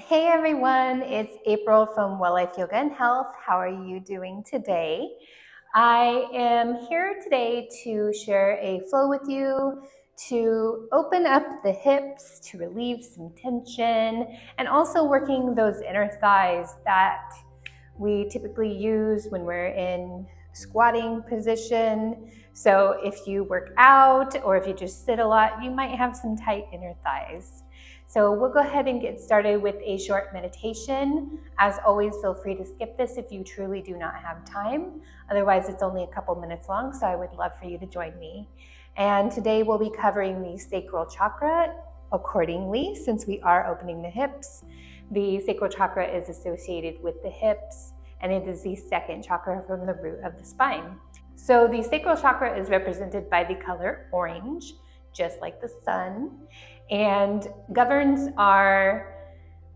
Hey everyone, it's April from Well Life Yoga and Health. How are you doing today? I am here today to share a flow with you, to open up the hips, to relieve some tension, and also working those inner thighs that we typically use when we're in squatting position. So if you work out or if you just sit a lot, you might have some tight inner thighs. So we'll go ahead and get started with a short meditation. As always, feel free to skip this if you truly do not have time. Otherwise, it's only a couple minutes long, so I would love for you to join me. And today we'll be covering the Sacral Chakra accordingly, since we are opening the hips. The Sacral Chakra is associated with the hips, and it is the second chakra from the root of the spine. So the Sacral Chakra is represented by the color orange, just like the sun, and governs our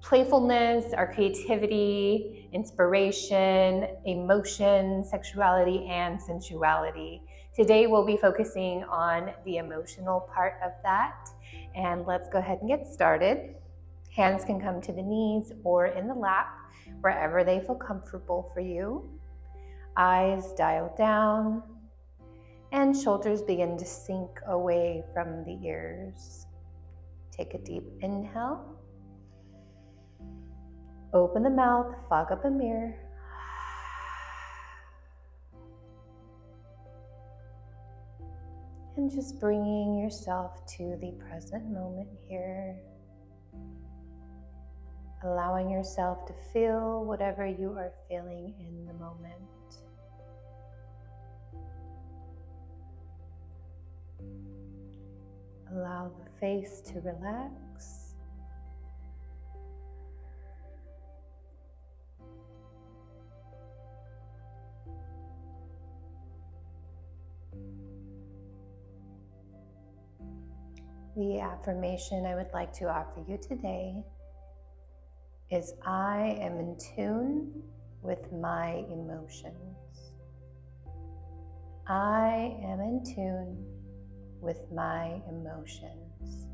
playfulness, our creativity, inspiration, emotion, sexuality, and sensuality. Today we'll be focusing on the emotional part of that, and let's go ahead and get started. Hands can come to the knees or in the lap, wherever they feel comfortable for you. Eyes dial down, and shoulders begin to sink away from the ears. Take a deep inhale. Open the mouth, fog up a mirror. And just bringing yourself to the present moment here. Allowing yourself to feel whatever you are feeling in the moment. Allow the face to relax. The affirmation I would like to offer you today is I am in tune with my emotions. I am in tune with my emotions.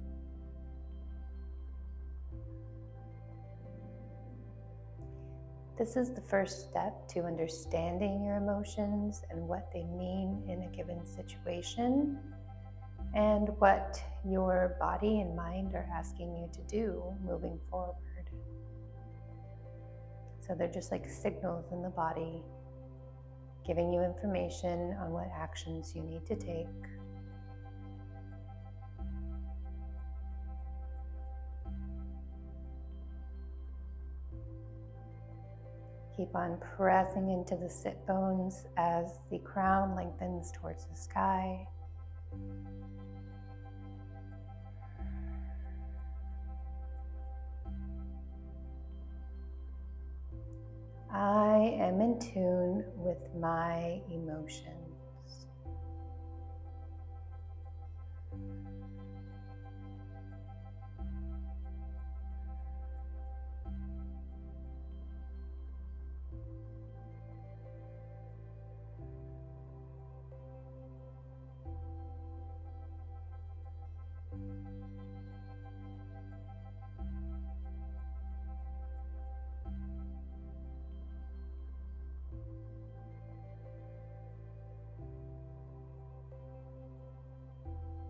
This is the first step to understanding your emotions and what they mean in a given situation, and what your body and mind are asking you to do moving forward. So they're just like signals in the body, giving you information on what actions you need to take. Keep on pressing into the sit bones as the crown lengthens towards the sky. I am in tune with my emotions.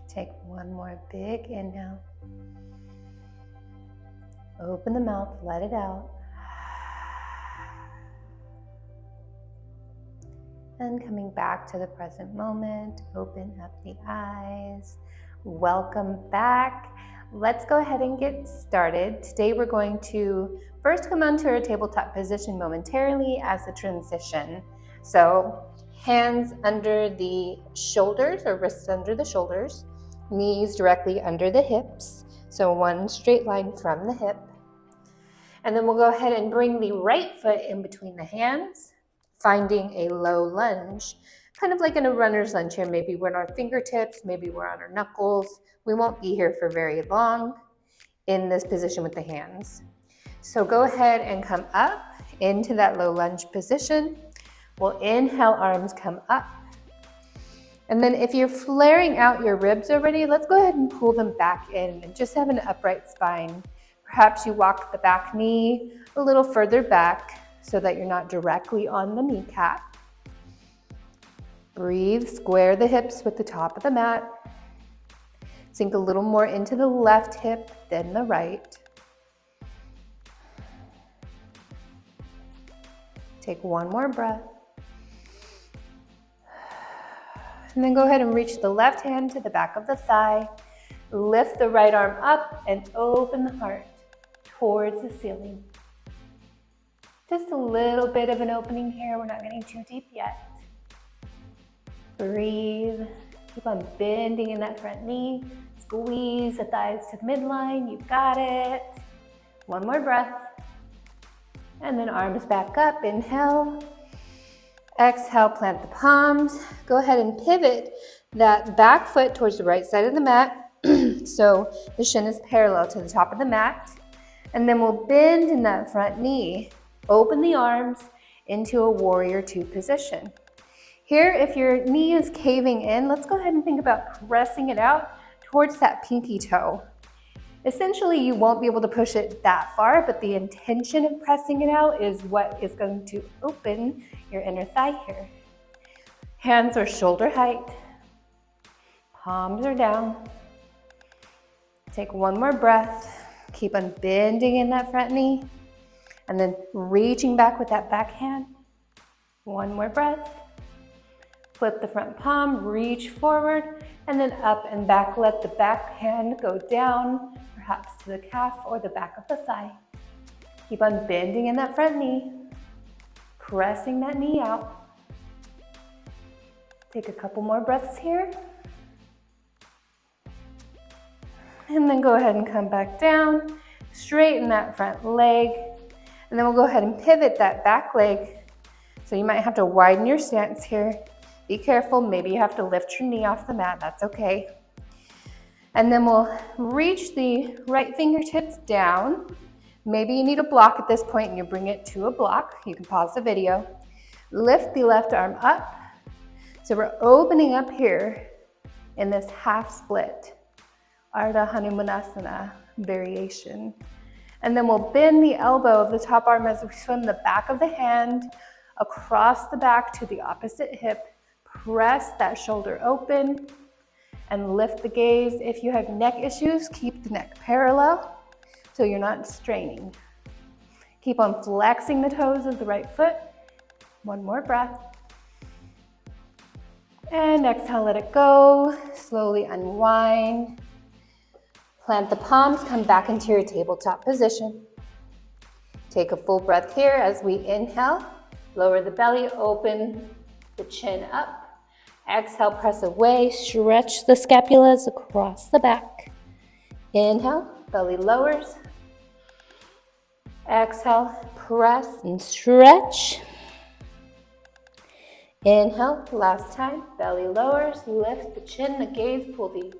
Take one more big inhale. Open the mouth, let it out. And coming back to the present moment, open up the eyes. Welcome back. Let's go ahead and get started. Today we're going to first come onto our tabletop position momentarily as a transition. So hands under the shoulders or wrists under the shoulders, knees directly under the hips. So one straight line from the hip. And then we'll go ahead and bring the right foot in between the hands, finding a low lunge, kind of like in a runner's lunge here. Maybe we're on our fingertips, maybe we're on our knuckles. We won't be here for very long in this position with the hands. So go ahead and come up into that low lunge position. We'll inhale, arms come up. And then if you're flaring out your ribs already, let's go ahead and pull them back in and just have an upright spine. Perhaps you walk the back knee a little further back so that you're not directly on the kneecap. Breathe, square the hips with the top of the mat. Sink a little more into the left hip than the right. Take one more breath. And then go ahead and reach the left hand to the back of the thigh. Lift the right arm up and open the heart towards the ceiling. Just a little bit of an opening here. We're not getting too deep yet. Breathe. Keep on bending in that front knee. Squeeze the thighs to the midline. You've got it. One more breath. And then arms back up. Inhale. Exhale, plant the palms. Go ahead and pivot that back foot towards the right side of the mat. So the shin is parallel to the top of the mat. And then we'll bend in that front knee. Open the arms into a warrior two position. Here, if your knee is caving in, let's go ahead and think about pressing it out towards that pinky toe. Essentially, you won't be able to push it that far, but the intention of pressing it out is what is going to open your inner thigh here. Hands are shoulder height. Palms are down. Take one more breath. Keep on bending in that front knee. And then reaching back with that back hand. One more breath. Flip the front palm, reach forward, and then up and back. Let the back hand go down, perhaps to the calf or the back of the thigh. Keep on bending in that front knee, pressing that knee out. Take a couple more breaths here. And then go ahead and come back down, straighten that front leg, and then we'll go ahead and pivot that back leg. So you might have to widen your stance here. Be careful, maybe you have to lift your knee off the mat, that's okay. And then we'll reach the right fingertips down. Maybe you need a block at this point and you bring it to a block. You can pause the video. Lift the left arm up. So we're opening up here in this half split, Ardha Hanumanasana variation. And then we'll bend the elbow of the top arm as we swim the back of the hand across the back to the opposite hip. Press that shoulder open and lift the gaze. If you have neck issues, keep the neck parallel so you're not straining. Keep on flexing the toes of the right foot. One more breath. And exhale, let it go. Slowly unwind. Plant the palms, come back into your tabletop position. Take a full breath here as we inhale. Lower the belly, open the chin up. Exhale, press away, stretch the scapulas across the back. Inhale, belly lowers. Exhale, press and stretch. Inhale, last time, belly lowers, lift the chin, the gaze, pull the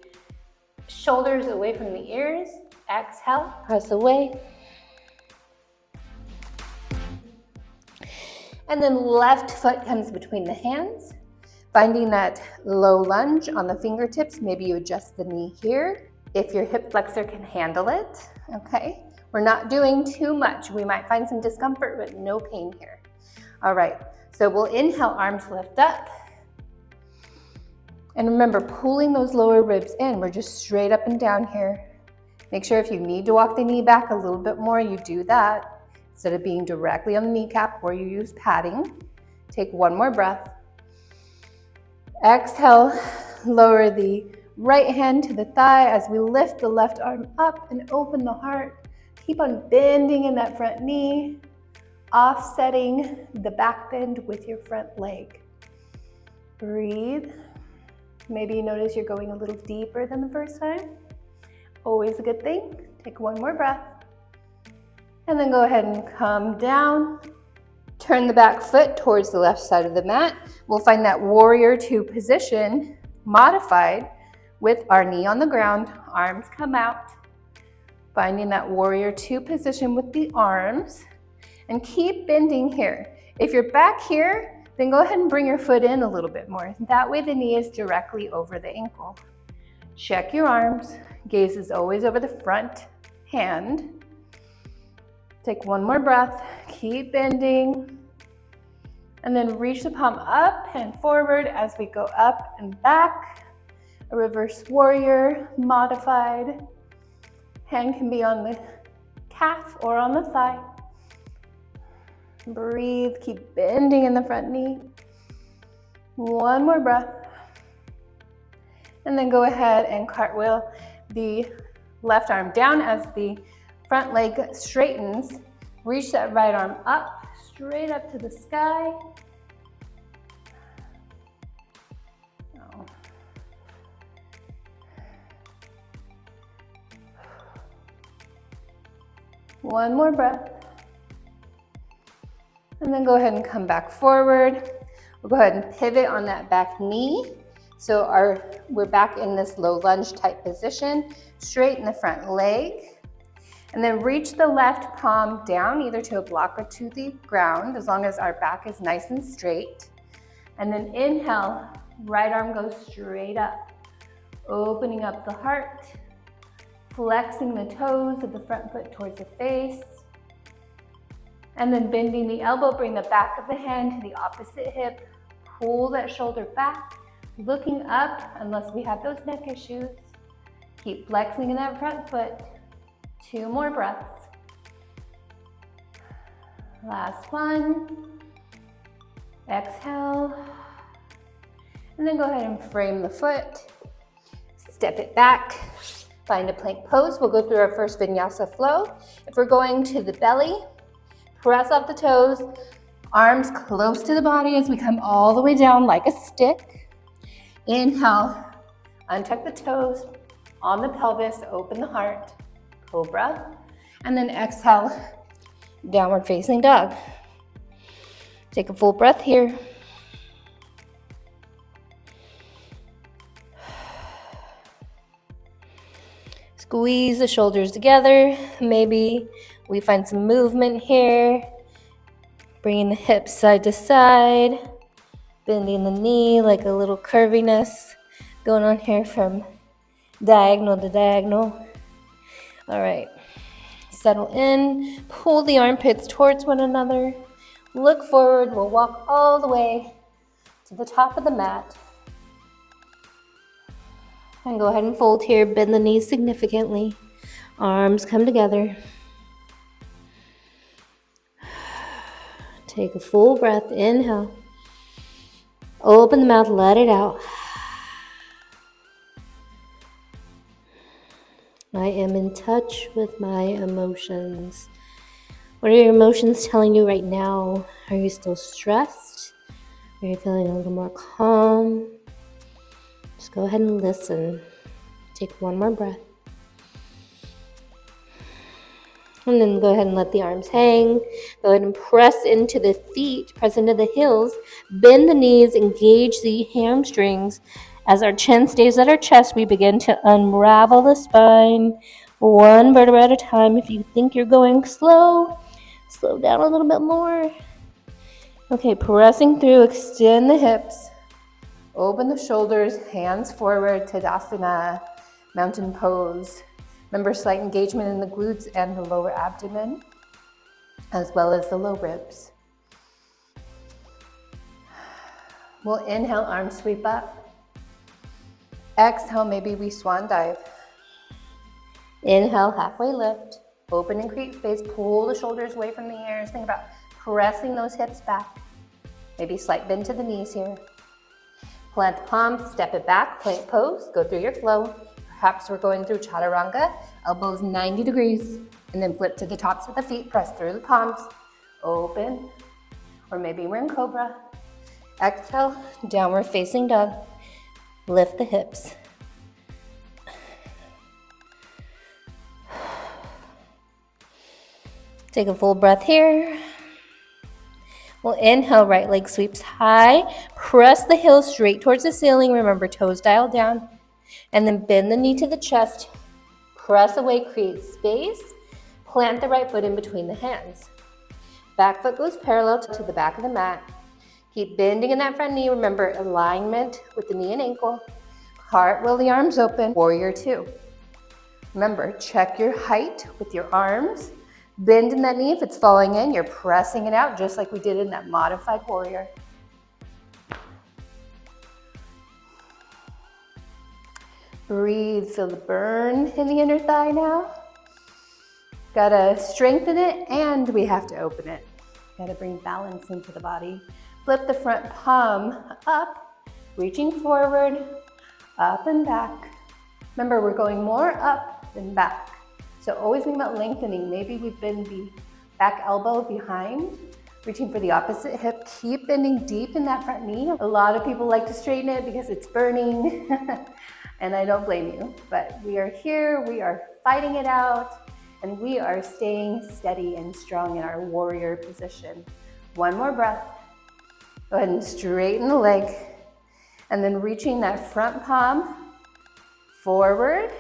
shoulders away from the ears. Exhale, press away. And then left foot comes between the hands. Finding that low lunge on the fingertips, maybe you adjust the knee here if your hip flexor can handle it, okay? We're not doing too much. We might find some discomfort, but no pain here. All right, so we'll inhale, arms lift up. And remember, pulling those lower ribs in, we're just straight up and down here. Make sure if you need to walk the knee back a little bit more, you do that. Instead of being directly on the kneecap or you use padding. Take one more breath. Exhale, lower the right hand to the thigh as we lift the left arm up and open the heart. Keep on bending in that front knee, offsetting the back bend with your front leg. Breathe. Maybe you notice you're going a little deeper than the first time. Always a good thing. Take one more breath. And then go ahead and come down. Turn the back foot towards the left side of the mat. We'll find that warrior two position modified with our knee on the ground, arms come out. Finding that warrior two position with the arms and keep bending here. If you're back here, then go ahead and bring your foot in a little bit more. That way the knee is directly over the ankle. Check your arms. Gaze is always over the front hand. Take one more breath, keep bending, and then reach the palm up and forward as we go up and back. A reverse warrior, modified. Hand can be on the calf or on the thigh. Breathe, keep bending in the front knee. One more breath. And then go ahead and cartwheel the left arm down as the front leg straightens. Reach that right arm up, straight up to the sky. One more breath. And then go ahead and come back forward. We'll go ahead and pivot on that back knee. So we're back in this low lunge type position, straighten the front leg. And then reach the left palm down either to a block or to the ground, as long as our back is nice and straight. And then inhale, right arm goes straight up, opening up the heart, flexing the toes of the front foot towards the face. And then bending the elbow, bring the back of the hand to the opposite hip, pull that shoulder back, looking up unless we have those neck issues. Keep flexing in that front foot. 2 more breaths. Last one. Exhale. And then go ahead and frame the foot. Step it back. Find a plank pose. We'll go through our first vinyasa flow. If we're going to the belly, press off the toes, arms close to the body as we come all the way down like a stick. Inhale, untuck the toes on the pelvis, open the heart, cobra. And then exhale, downward facing dog. Take a full breath here. Squeeze the shoulders together. Maybe we find some movement here. Bringing the hips side to side. Bending the knee like a little curviness going on here from diagonal to diagonal. All right. Settle in. Pull the armpits towards one another. Look forward. We'll walk all the way to the top of the mat. And go ahead and fold here. Bend the knees significantly. Arms come together. Take a full breath. Inhale. Open the mouth. Let it out. I am in touch with my emotions. What are your emotions telling you right now? Are you still stressed? Are you feeling a little more calm? Just go ahead and listen. Take one more breath. And then go ahead and let the arms hang. Go ahead and press into the feet, press into the heels. Bend the knees, engage the hamstrings. As our chin stays at our chest, we begin to unravel the spine one vertebra at a time. If you think you're going slow, slow down a little bit more. Okay, pressing through, extend the hips. Open the shoulders, hands forward, Tadasana, mountain pose. Remember, slight engagement in the glutes and the lower abdomen, as well as the low ribs. We'll inhale, arms sweep up. Exhale, maybe we swan dive. Inhale, halfway lift. Open and create space. Pull the shoulders away from the ears. Think about pressing those hips back. Maybe slight bend to the knees here. Plant the palms, step it back, plank pose, go through your flow. Perhaps we're going through chaturanga, elbows 90 degrees, and then flip to the tops of the feet, press through the palms, open, or maybe we're in cobra. Exhale, downward facing dog. Lift the hips. Take a full breath here. We'll inhale, right leg sweeps high. Press the heels straight towards the ceiling. Remember, toes dialed down. And then bend the knee to the chest. Press away, create space. Plant the right foot in between the hands. Back foot goes parallel to the back of the mat. Keep bending in that front knee. Remember, alignment with the knee and ankle. Cartwheel the arms open. Warrior 2. Remember, check your height with your arms. Bend in that knee. If it's falling in, you're pressing it out just like we did in that modified warrior. Breathe, feel the burn in the inner thigh now. Gotta strengthen it and we have to open it. Gotta bring balance into the body. Flip the front palm up, reaching forward, up and back. Remember, we're going more up than back. So always think about lengthening. Maybe we bend the back elbow behind, reaching for the opposite hip. Keep bending deep in that front knee. A lot of people like to straighten it because it's burning. And I don't blame you, but we are here, we are fighting it out, and we are staying steady and strong in our warrior position. One more breath. Go ahead and straighten the leg, and then reaching that front palm forward,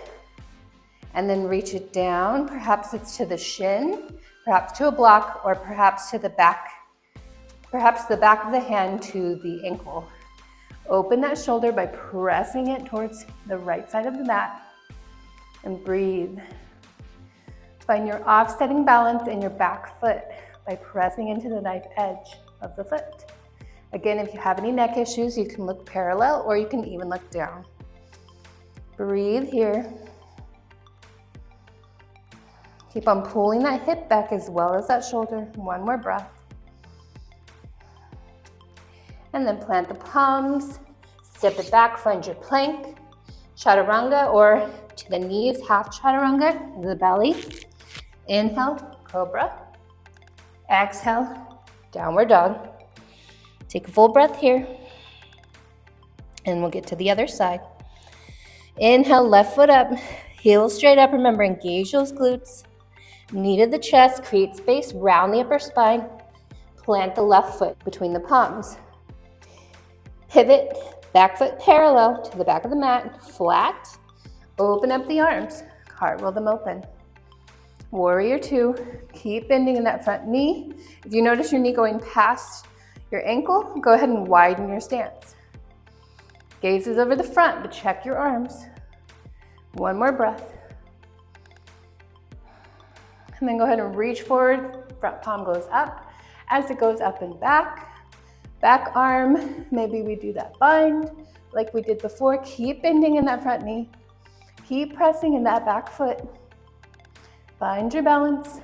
and then reach it down. Perhaps it's to the shin, perhaps to a block, or perhaps to the back, perhaps the back of the hand to the ankle. Open that shoulder by pressing it towards the right side of the mat and breathe. Find your offsetting balance in your back foot by pressing into the knife edge of the foot. Again, if you have any neck issues, you can look parallel or you can even look down. Breathe here. Keep on pulling that hip back as well as that shoulder. One more breath. And then plant the palms, step it back, find your plank, chaturanga or to the knees, half chaturanga, the belly. Inhale, cobra. Exhale, downward dog. Take a full breath here. And we'll get to the other side. Inhale, left foot up, heels straight up. Remember, engage those glutes. Knee to the chest, create space, round the upper spine. Plant the left foot between the palms. Pivot, back foot parallel to the back of the mat, flat. Open up the arms, cartwheel them open. Warrior two, keep bending in that front knee. If you notice your knee going past your ankle, go ahead and widen your stance. Gaze is over the front, but check your arms. One more breath. And then go ahead and reach forward, front palm goes up. As it goes up and back arm, maybe we do that bind like we did before. Keep bending in that front knee. Keep pressing in that back foot. Find your balance,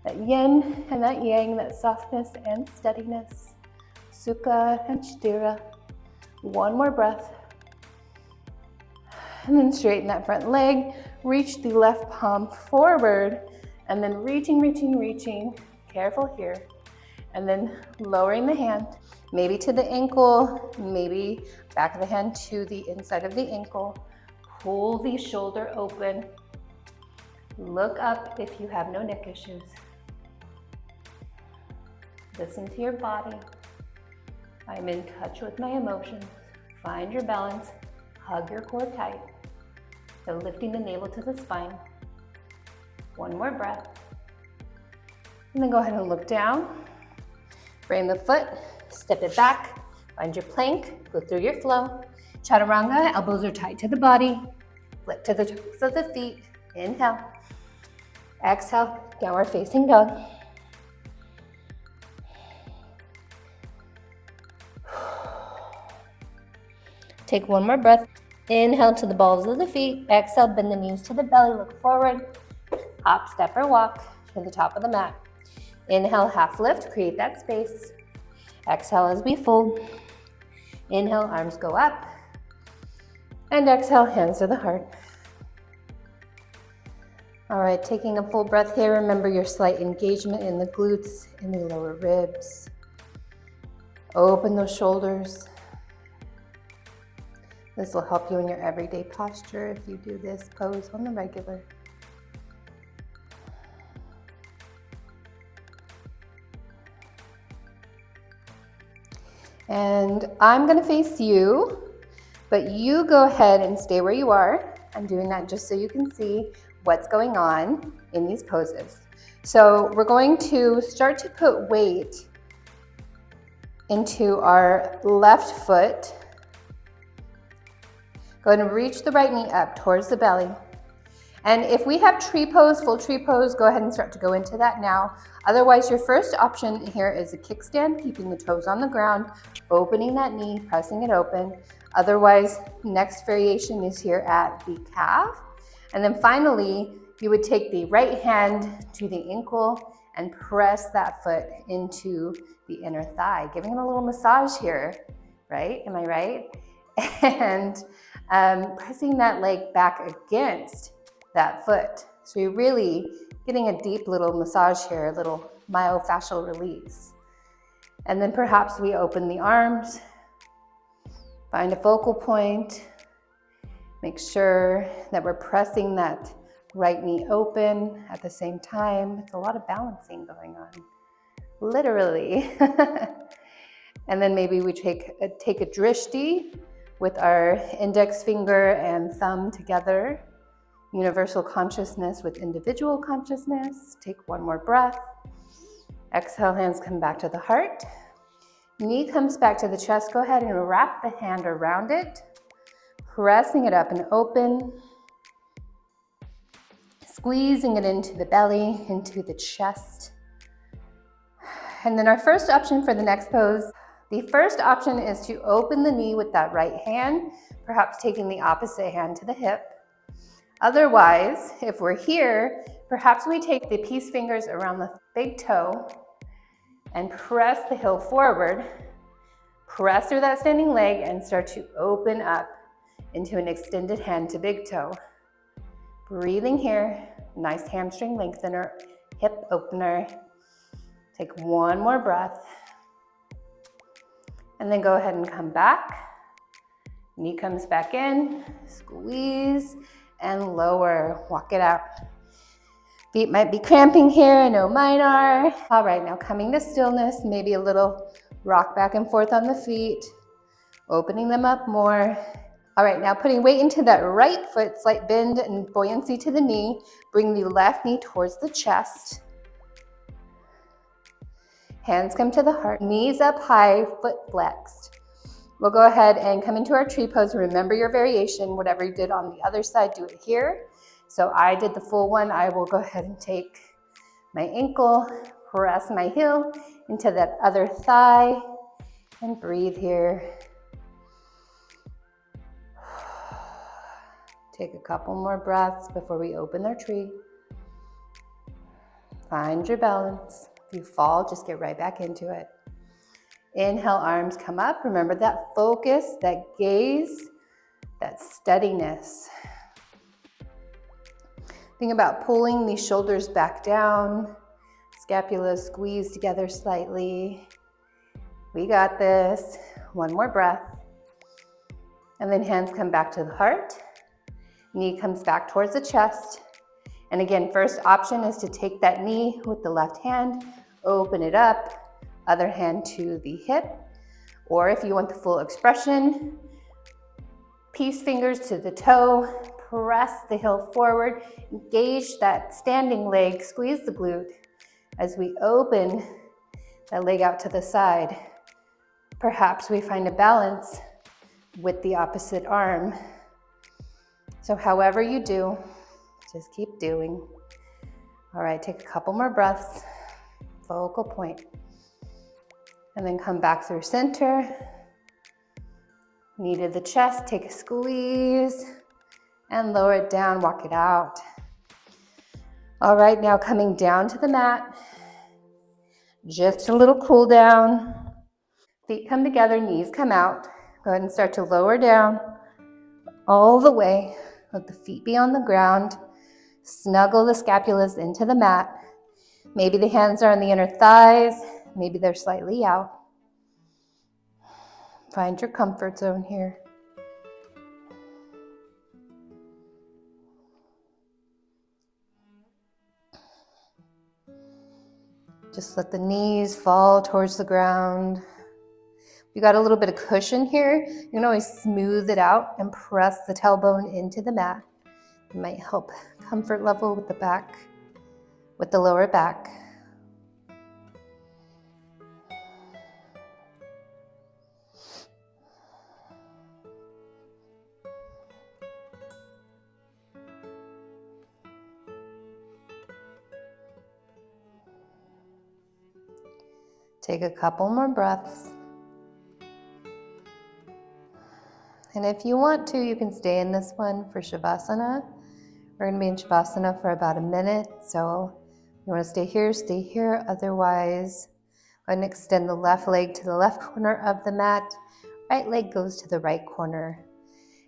that yin and that yang, that softness and steadiness. Sukha and Sthira. One more breath. And then straighten that front leg. Reach the left palm forward and then reaching. Careful here. And then lowering the hand, maybe to the ankle, maybe back of the hand to the inside of the ankle. Pull the shoulder open. Look up if you have no neck issues. Listen to your body. I'm in touch with my emotions. Find your balance. Hug your core tight. So lifting the navel to the spine. One more breath. And then go ahead and look down. Frame the foot, step it back, find your plank, go through your flow. Chaturanga, elbows are tight to the body. Flip to the toes of the feet. Inhale. Exhale, downward facing dog. Take one more breath. Inhale to the balls of the feet. Exhale, bend the knees to the belly, look forward. Hop, step, or walk to the top of the mat. Inhale, half lift, create that space. Exhale as we fold. Inhale, arms go up. And exhale, hands to the heart. All right, taking a full breath here. Remember your slight engagement in the glutes, in the lower ribs. Open those shoulders. This will help you in your everyday posture if you do this pose on the regular. And I'm gonna face you, but you go ahead and stay where you are. I'm doing that just so you can see what's going on in these poses. So we're going to start to put weight into our left foot. Go ahead and reach the right knee up towards the belly. And if we have tree pose, full tree pose, go ahead and start to go into that now. Otherwise, your first option here is a kickstand, keeping the toes on the ground, opening that knee, pressing it open. Otherwise, next variation is here at the calf. And then finally, you would take the right hand to the ankle and press that foot into the inner thigh, giving it a little massage here, right? Am I right? And pressing that leg back against that foot. So you're really getting a deep little massage here, a little myofascial release. And then perhaps we open the arms, find a focal point, make sure that we're pressing that right knee open at the same time. It's a lot of balancing going on, literally. And then maybe we take a drishti with our index finger and thumb together. Universal consciousness with individual consciousness. Take one more breath. Exhale, hands come back to the heart. Knee comes back to the chest. Go ahead and wrap the hand around it, pressing it up and open, squeezing it into the belly, into the chest. And then our first option for the next pose, the first option is to open the knee with that right hand, perhaps taking the opposite hand to the hip. Otherwise, if we're here, perhaps we take the peace fingers around the big toe and press the heel forward, press through that standing leg and start to open up into an extended hand to big toe. Breathing here, nice hamstring lengthener, hip opener. Take one more breath. And then go ahead and come back. Knee comes back in, squeeze, and lower, walk it out. Feet might be cramping here, I know mine are. All right, now coming to stillness, maybe a little rock back and forth on the feet, opening them up more. All right, now putting weight into that right foot, slight bend and buoyancy to the knee. Bring the left knee towards the chest. Hands come to the heart, knees up high, foot flexed. We'll go ahead and come into our tree pose. Remember your variation, whatever you did on the other side, do it here. So I did the full one. I will go ahead and take my ankle, press my heel into that other thigh, and breathe here. Take a couple more breaths before we open our tree. Find your balance. If you fall, just get right back into it. Inhale, arms come up. Remember that focus, that gaze, that steadiness. Think about pulling the shoulders back down, scapula squeeze together slightly. We got this. One more breath. And then hands come back to the heart. Knee comes back towards the chest. And again, first option is to take that knee with the left hand, open it up, other hand to the hip. Or if you want the full expression, peace fingers to the toe, press the heel forward, engage that standing leg, squeeze the glute as we open that leg out to the side. Perhaps we find a balance with the opposite arm. So however you do, just keep doing. All right, take a couple more breaths, focal point. And then come back through center. Knee to the chest, take a squeeze and lower it down, walk it out. All right, now coming down to the mat. Just a little cool down. Feet come together, knees come out. Go ahead and start to lower down all the way. Let the feet be on the ground. Snuggle the scapulas into the mat. Maybe the hands are on the inner thighs. Maybe they're slightly out. Find your comfort zone here. Just let the knees fall towards the ground. If you got a little bit of cushion here, you can always smooth it out and press the tailbone into the mat. It might help comfort level with the back, with the lower back. Take a couple more breaths. And if you want to, you can stay in this one for Shavasana. We're going to be in Shavasana for about a minute. So if you want to stay here, stay here. Otherwise, go ahead and extend the left leg to the left corner of the mat. Right leg goes to the right corner.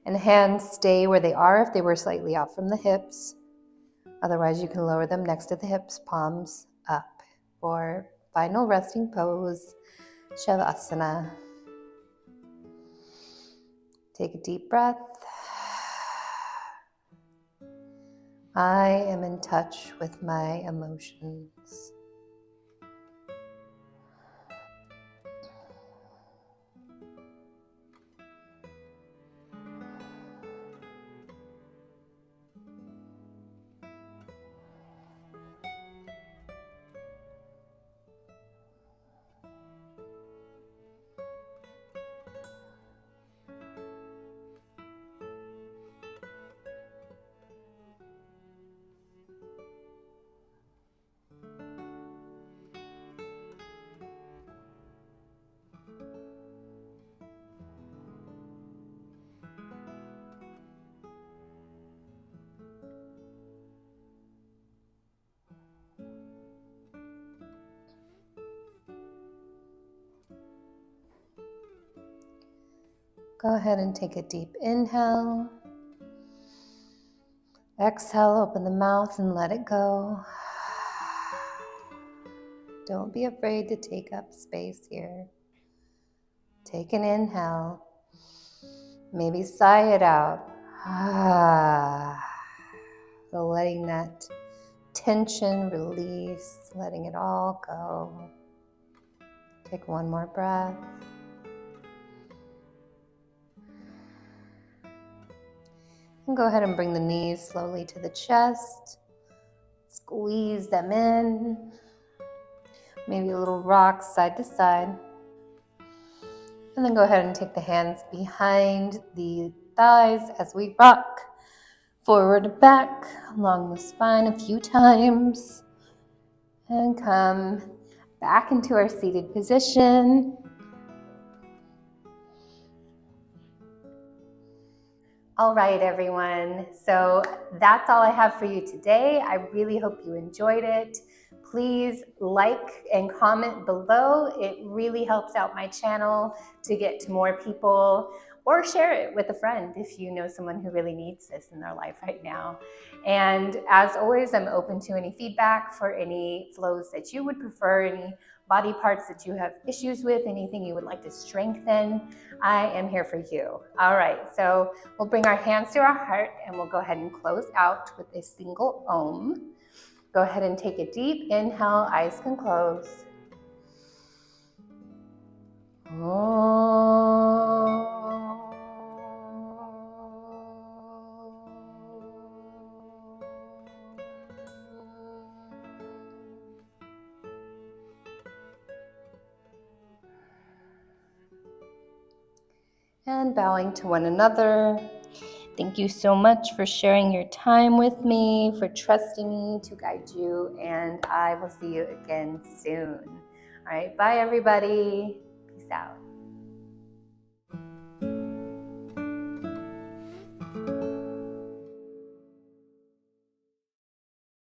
And hands stay where they are if they were slightly out from the hips. Otherwise, you can lower them next to the hips, palms up for final resting pose, Shavasana. Take a deep breath. I am in touch with my emotions. Go ahead and take a deep inhale. Exhale, open the mouth and let it go. Don't be afraid to take up space here. Take an inhale. Maybe sigh it out. So letting that tension release, letting it all go. Take one more breath. And go ahead and bring the knees slowly to the chest. Squeeze them in. Maybe a little rock side to side. And then go ahead and take the hands behind the thighs as we rock forward and back along the spine a few times. And come back into our seated position. All right, everyone. So that's all I have for you today. I really hope you enjoyed it. Please like and comment below. It really helps out my channel to get to more people, or share it with a friend if you know someone who really needs this in their life right now. And as always, I'm open to any feedback for any flows that you would prefer, any body parts that you have issues with, anything you would like to strengthen. I am here for you. All right, so we'll bring our hands to our heart and we'll go ahead and close out with a single Om. Go ahead and take a deep inhale, eyes can close. Om. And bowing to one another. Thank you so much for sharing your time with me, for trusting me to guide you, and I will see you again soon. All right, bye everybody. Peace out.